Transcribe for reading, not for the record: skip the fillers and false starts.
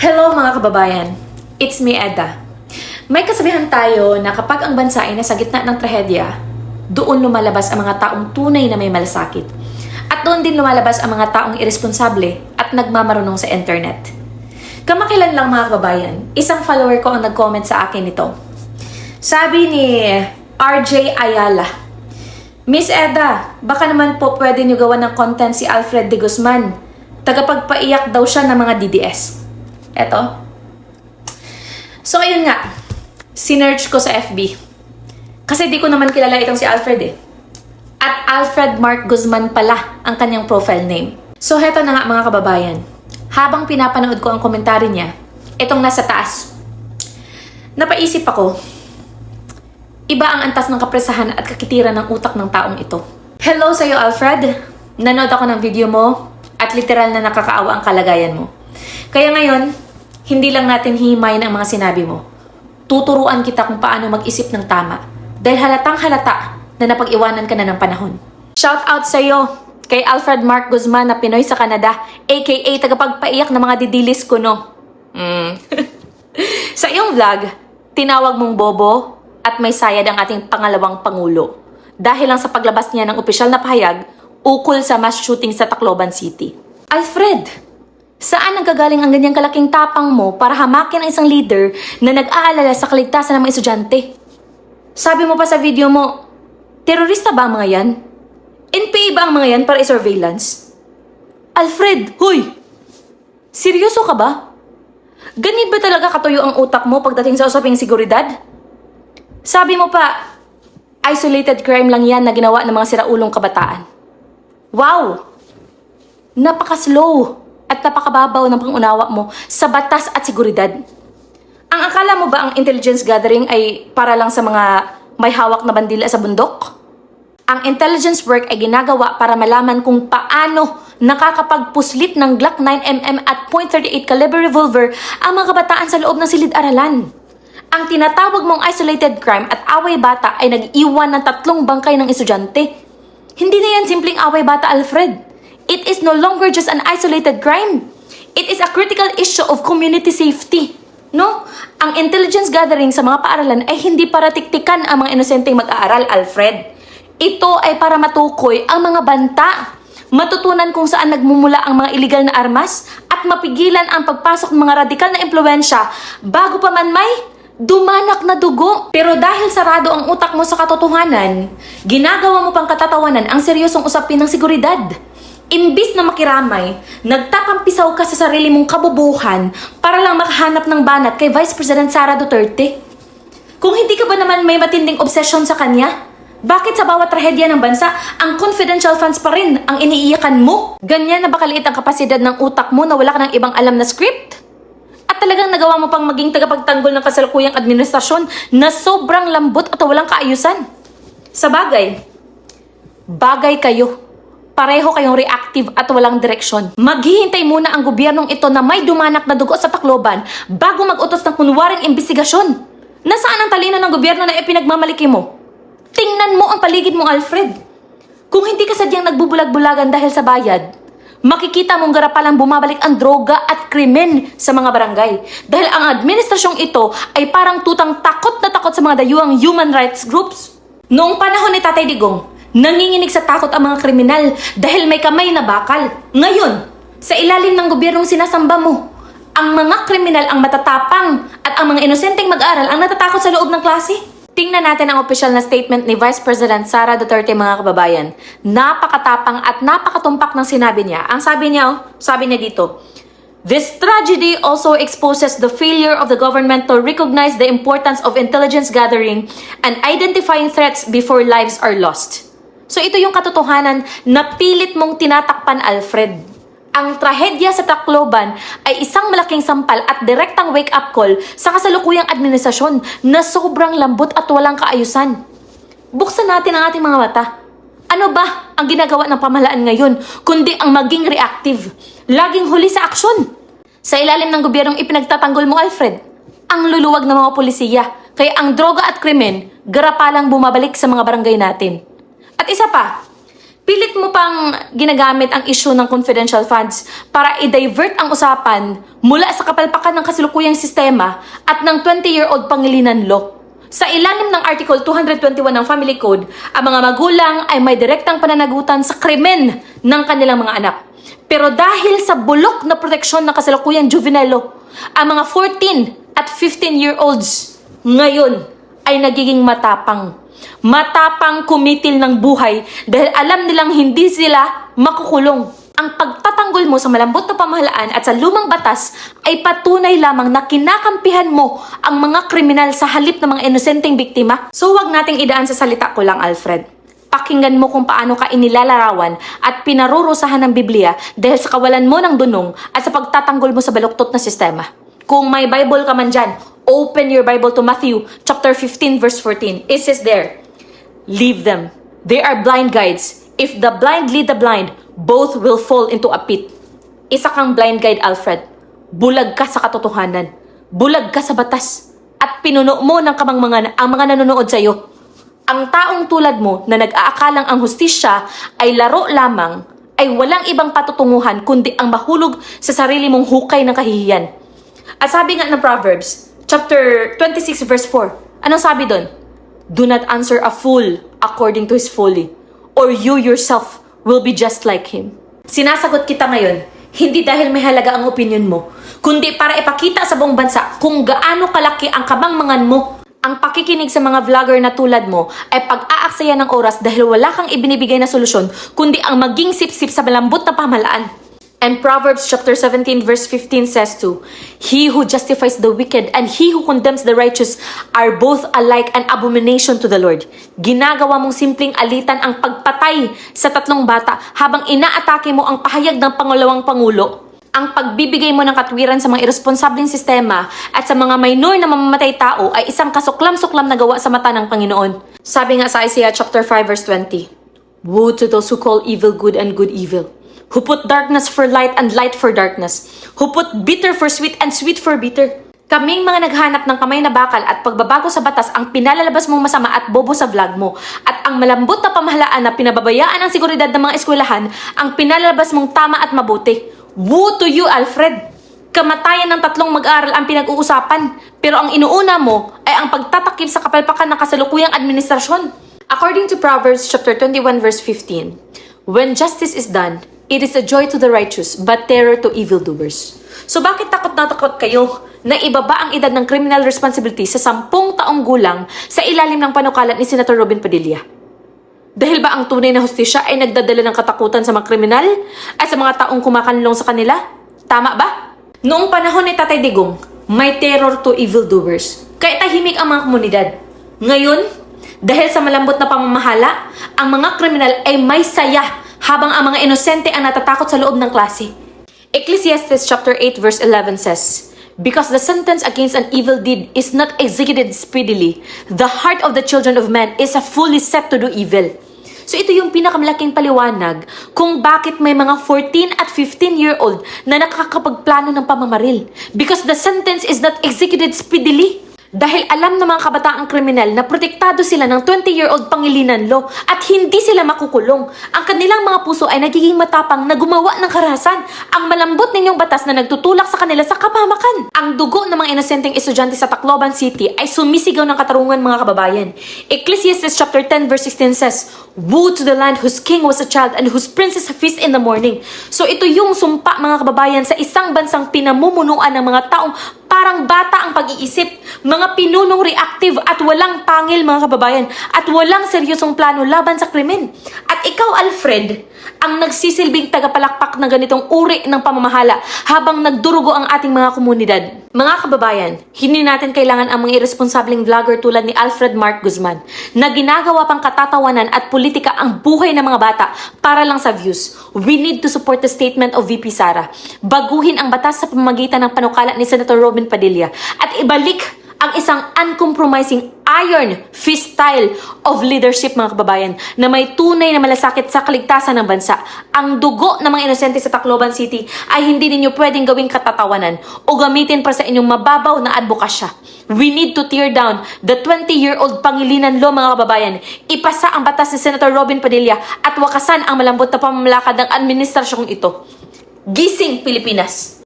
Hello mga kababayan, it's me Edda. May kasabihan tayo na kapag ang bansa ay nasa gitna ng trahedya, doon lumalabas ang mga taong tunay na may malasakit. At doon din lumalabas ang mga taong irresponsable at nagmamarunong sa internet. Kamakailan lang mga kababayan, isang follower ko ang nag-comment sa akin nito. Sabi ni RJ Ayala, Miss Edda, baka naman po pwede niyo gawa ng content si Alfred de Guzman. Tagapagpaiyak daw siya ng mga DDS. Eto. So, ayun nga. Sinearch ko sa FB. Kasi di ko naman kilala itong si Alfred eh. At Alfred Mark Guzman pala ang kanyang profile name. So, heto na nga mga kababayan. Habang pinapanood ko ang komentary niya, itong nasa taas, napaisip ako, iba ang antas ng kapresahan at kakitiran ng utak ng taong ito. Hello sa'yo, Alfred. Nanood ako ng video mo at literal na nakakaawa ang kalagayan mo. Kaya ngayon, hindi lang natin himayin ang mga sinabi mo. Tuturuan kita kung paano mag-isip ng tama. Dahil halatang halata na napag-iwanan ka na ng panahon. Shout out sa'yo kay Alfred Mark Guzman na Pinoy sa Canada, aka tagapagpaiyak ng mga didilis ko, no? Sa iyong vlog, tinawag mong bobo at may sayad ang ating pangalawang pangulo. Dahil lang sa paglabas niya ng opisyal na pahayag ukol sa mass shooting sa Tacloban City. Alfred! Saan nanggagaling ang ganyang kalaking tapang mo para hamakin ang isang leader na nag-aalala sa kaligtasan ng mga estudyante? Sabi mo pa sa video mo, terorista ba ang mga yan? NPA ba ang mga yan para i-surveillance? Alfred, huy! Seryoso ka ba? Ganit ba talaga katuyo ang utak mo pagdating sa usaping seguridad? Sabi mo pa, isolated crime lang yan na ginawa ng mga siraulong kabataan. Wow! Napaka-slow at napakababaw ng pangunawa mo sa batas at seguridad. Ang akala mo ba ang intelligence gathering ay para lang sa mga may hawak na bandila sa bundok? Ang intelligence work ay ginagawa para malaman kung paano nakakapagpuslit ng Glock 9mm at .38 caliber revolver ang mga kabataan sa loob ng silid-aralan. Ang tinatawag mong isolated crime at away bata ay nag-iwan ng 3 bangkay ng estudyante. Hindi na yan simpleng away bata, Alfred. It is no longer just an isolated crime. It is a critical issue of community safety. No? Ang intelligence gathering sa mga paaralan ay hindi para tiktikan ang mga inosenteng mag-aaral, Alfred. Ito ay para matukoy ang mga banta, matutunan kung saan nagmumula ang mga illegal na armas, at mapigilan ang pagpasok ng mga radikal na impluwensya bago pa man may dumanak na dugo. Pero dahil sarado ang utak mo sa katotohanan, ginagawa mo pang katatawanan ang seryosong usapin ng seguridad. Imbis na makiramay, nagtatampisaw ka sa sarili mong kabubuhan para lang makahanap ng banat kay Vice President Sara Duterte. Kung hindi ka ba naman may matinding obsession sa kanya, bakit sa bawat trahedya ng bansa, ang confidential funds pa rin ang iniiyakan mo? Ganyan na ba kaliit ang kapasidad ng utak mo na wala ka ng ibang alam na script? At talagang nagawa mo pang maging tagapagtanggol ng kasalukuyang administrasyon na sobrang lambot at walang kaayusan? Sa bagay kayo. Pareho kayong reactive at walang direksyon. Maghihintay muna ang gobyernong ito na may dumanak na dugo sa Tacloban bago mag-utos ng kunwaring imbestigasyon. Nasaan ang talino ng gobyerno na ipinagmamaliki mo? Tingnan mo ang paligid mo, Alfred. Kung hindi ka sadyang nagbubulag-bulagan dahil sa bayad, makikita mong garapalang bumabalik ang droga at krimen sa mga barangay. Dahil ang administrasyong ito ay parang tutang takot na takot sa mga dayuhang human rights groups. Noong panahon ni Tatay Digong, nanginginig sa takot ang mga kriminal dahil may kamay na bakal. Ngayon, sa ilalim ng gobyernong sinasamba mo, ang mga kriminal ang matatapang at ang mga inosenteng mag-aral ang natatakot sa loob ng klase. Tingnan natin ang opisyal na statement ni Vice President Sara Duterte, mga kababayan. Napakatapang at napakatumpak ng sinabi niya. Ang sabi niya dito, "This tragedy also exposes the failure of the government to recognize the importance of intelligence gathering and identifying threats before lives are lost." So ito yung katotohanan na pilit mong tinatakpan, Alfred. Ang trahedya sa Tacloban ay isang malaking sampal at direktang wake-up call sa kasalukuyang administrasyon na sobrang lambot at walang kaayusan. Buksan natin ang ating mga mata. Ano ba ang ginagawa ng pamahalaan ngayon kundi ang maging reactive? Laging huli sa aksyon. Sa ilalim ng gobyernong ipinagtatanggol mo, Alfred, ang luluwag ng mga polisiya, kaya ang droga at krimen garapalang bumabalik sa mga barangay natin. At isa pa, Pilit mo pang ginagamit ang issue ng confidential funds para i-divert ang usapan mula sa kapalpakan ng kasalukuyang sistema at ng 20-year-old Pangilinan Law. Sa ilalim ng Article 221 ng Family Code, ang mga magulang ay may direktang pananagutan sa krimen ng kanilang mga anak. Pero dahil sa bulok na proteksyon ng kasalukuyang juvenile law, ang mga 14 at 15-year-olds ngayon ay nagiging matapang. Matapang kumitil ng buhay dahil alam nilang hindi sila makukulong. Ang pagtatanggol mo sa malambot na pamahalaan at sa lumang batas ay patunay lamang na kinakampihan mo ang mga kriminal sa halip ng mga inosenteng biktima. So wag nating idaan sa salita ko lang, Alfred. Pakinggan mo kung paano ka inilalarawan at pinarurusahan ng Biblia dahil sa kawalan mo ng dunong at sa pagtatanggol mo sa baluktot na sistema. Kung may Bible ka man dyan, open your Bible to Matthew chapter 15 verse 14. It says there, "Leave them. They are blind guides. If the blind lead the blind, both will fall into a pit." Isa kang blind guide, Alfred. Bulag ka sa katotohanan. Bulag ka sa batas. At pinuno mo ng kamangmangan ang mga nanonood sa iyo. Ang taong tulad mo na nag-aakalang ang hustisya ay laro lamang ay walang ibang patutunguhan kundi ang mahulog sa sarili mong hukay ng kahihiyan. At sabi nga ng Proverbs, chapter 26 verse 4, anong sabi doon? "Do not answer a fool according to his folly, or you yourself will be just like him." Sinasagot kita ngayon, hindi dahil may halaga ang opinion mo, kundi para ipakita sa buong bansa kung gaano kalaki ang kabangmangan mo. Ang pakikinig sa mga vlogger na tulad mo ay pag-aaksaya ng oras dahil wala kang ibinibigay na solusyon, kundi ang maging sip-sip sa malambot na pamahalaan. And Proverbs chapter 17 verse 15 says too, "He who justifies the wicked and he who condemns the righteous are both alike an abomination to the Lord." Ginagawa mong simpleng alitan ang pagpatay sa 3 bata habang inaatake mo ang pahayag ng pangalawang pangulo. Ang pagbibigay mo ng katwiran sa mga irresponsableng sistema at sa mga minor na mamamatay tao ay isang kasuklam-suklam na gawa sa mata ng Panginoon. Sabi nga sa Isaiah chapter 5 verse 20, "Woe to those who call evil good and good evil, who put darkness for light and light for darkness, who put bitter for sweet and sweet for bitter." Kaming mga naghanap ng kamay na bakal at pagbabago sa batas ang pinalalabas mong masama at bobo sa vlog mo, at ang malambot na pamahalaan na pinababayaan ang seguridad ng mga eskwelahan ang pinalalabas mong tama at mabuti. Woe to you, Alfred! Kamatayan ng 3 mag-aaral ang pinag-uusapan, pero ang inuuna mo ay ang pagtatakip sa kapalpakan ng kasalukuyang administrasyon. According to Proverbs chapter 21 verse 15, "When justice is done, it is a joy to the righteous, but terror to evildoers." So bakit takot na takot kayo na ibaba ang edad ng criminal responsibility sa 10 taong gulang sa ilalim ng panukalat ni Senator Robin Padilla? Dahil ba ang tunay na hustisya ay nagdadala ng katakutan sa mga kriminal at sa mga taong kumakanlong sa kanila? Tama ba? Noong panahon ni Tatay Digong, may terror to evildoers. Kaya tahimik ang mga komunidad. Ngayon, dahil sa malambot na pamamahala, ang mga kriminal ay may saya habang ang mga inosente ang natatakot sa loob ng klase. Ecclesiastes chapter 8 verse 11 says, "Because the sentence against an evil deed is not executed speedily, the heart of the children of men is fully set to do evil." So ito yung pinakamalaking paliwanag kung bakit may mga 14 at 15-year-old na nakakapagplano ng pamamaril. Because the sentence is not executed speedily. Dahil alam ng mga kabataang kriminal na protektado sila ng 20-year-old Pangilinan Law at hindi sila makukulong. Ang kanilang mga puso ay nagiging matapang na gumawa ng karahasan. Ang malambot ninyong batas na nagtutulak sa kanila sa kapamakan. Ang dugo ng mga inosenteng estudyante sa Tacloban City ay sumisigaw ng katarungan, mga kababayan. Ecclesiastes chapter 10 verse 16 says, "Woe to the land whose king was a child and whose princess feast in the morning." So ito yung sumpa, mga kababayan, sa isang bansang pinamumunuan ng mga taong parang bata ang pag-iisip, mga pinunong reactive at walang pangil, mga kababayan, at walang seryosong plano laban sa krimen. At ikaw, Alfred, ang nagsisilbing tagapalakpak ng ganitong uri ng pamamahala habang nagdurugo ang ating mga komunidad. Mga kababayan, hindi natin kailangan ang mga irresponsableng vlogger tulad ni Alfred Mark Guzman na ginagawa pang katatawanan at politika ang buhay ng mga bata para lang sa views. We need to support the statement of VP Sara. Baguhin ang batas sa pamamagitan ng panukalat ni Senator Robin Padilla at ibalik ang isang uncompromising iron fist style of leadership, mga kababayan, na may tunay na malasakit sa kaligtasan ng bansa. Ang dugo ng mga inosente sa Tacloban City ay hindi ninyo pwedeng gawing katatawanan o gamitin para sa inyong mababaw na advokasya. We need to tear down the 20-year-old Pangilinan Law, mga kababayan. Ipasa ang batas ni Senator Robin Padilla at wakasan ang malambot na pamamalakad ng administrasyong ito. Gising, Pilipinas!